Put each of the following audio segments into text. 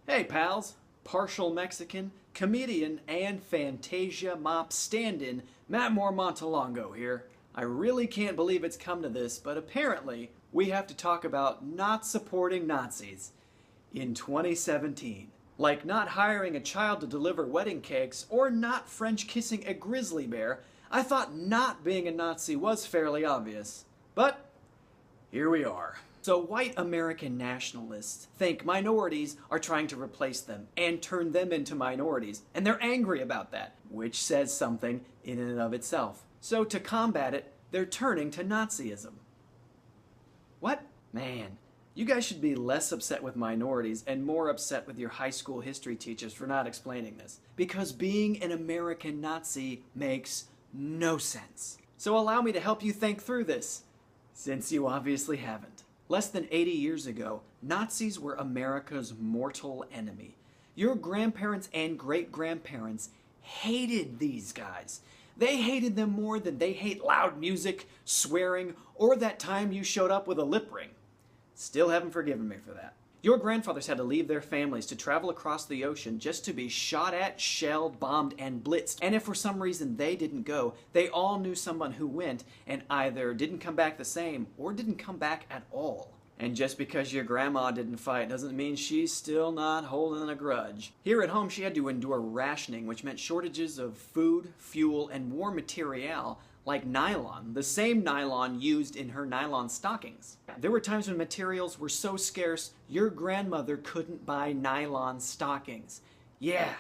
Hey pals, partial Mexican, comedian, and Fantasia mop stand-in Matt Moore-Montelongo here. I really can't believe it's come to this, but apparently we have to talk about not supporting Nazis in 2017. Like not hiring a child to deliver wedding cakes or not French kissing a grizzly bear, I thought not being a Nazi was fairly obvious. But here we are. So white American nationalists think minorities are trying to replace them and turn them into minorities, and they're angry about that, which says something in and of itself. So to combat it, they're turning to Nazism. What? Man, you guys should be less upset with minorities and more upset with your high school history teachers for not explaining this, because being an American Nazi makes no sense. So allow me to help you think through this, since you obviously haven't. Less than 80 years ago, Nazis were America's mortal enemy. Your grandparents and great-grandparents hated these guys. They hated them more than they hate loud music, swearing, or that time you showed up with a lip ring. Still haven't forgiven me for that. Your grandfathers had to leave their families to travel across the ocean just to be shot at, shelled, bombed, and blitzed. And if for some reason they didn't go, they all knew someone who went and either didn't come back the same or didn't come back at all. And just because your grandma didn't fight doesn't mean she's still not holding a grudge. Here at home, she had to endure rationing, which meant shortages of food, fuel, and war material like nylon, the same nylon used in her nylon stockings. There were times when materials were so scarce, your grandmother couldn't buy nylon stockings. Yeah,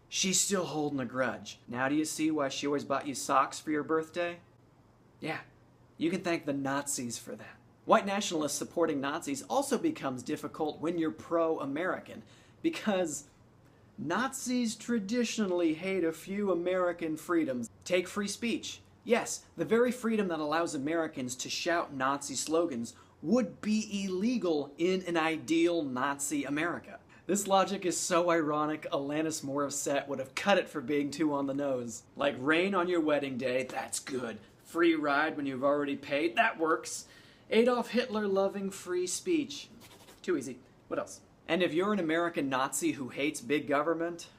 she's still holding a grudge. Now do you see why she always bought you socks for your birthday? Yeah, you can thank the Nazis for that. White nationalists supporting Nazis also becomes difficult when you're pro-American, because Nazis traditionally hate a few American freedoms. Take free speech. Yes, the very freedom that allows Americans to shout Nazi slogans would be illegal in an ideal Nazi America. This logic is so ironic, Alanis Morissette would have cut it for being too on the nose. Like rain on your wedding day, that's good. Free ride when you've already paid, that works. Adolf Hitler loving free speech. Too easy. What else? And if you're an American Nazi who hates big government,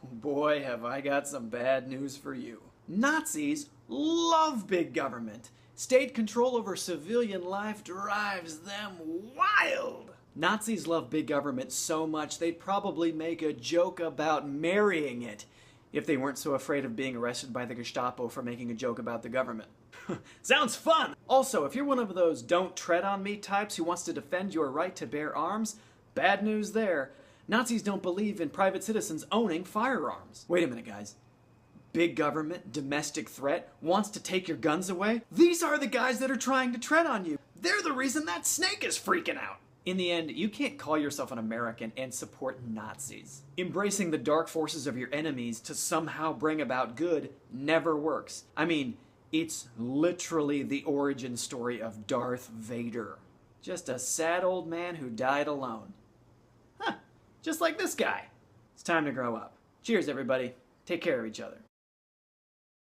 boy, have I got some bad news for you. Nazis love big government. State control over civilian life drives them wild. Nazis love big government so much they'd probably make a joke about marrying it if they weren't so afraid of being arrested by the Gestapo for making a joke about the government. Sounds fun! Also, if you're one of those don't tread on me types who wants to defend your right to bear arms, bad news there. Nazis don't believe in private citizens owning firearms. Wait a minute, guys. Big government, domestic threat, wants to take your guns away? These are the guys that are trying to tread on you. They're the reason that snake is freaking out. In the end, you can't call yourself an American and support Nazis. Embracing the dark forces of your enemies to somehow bring about good never works. I mean, it's literally the origin story of Darth Vader. Just a sad old man who died alone. Huh, just like this guy. It's time to grow up. Cheers, everybody. Take care of each other.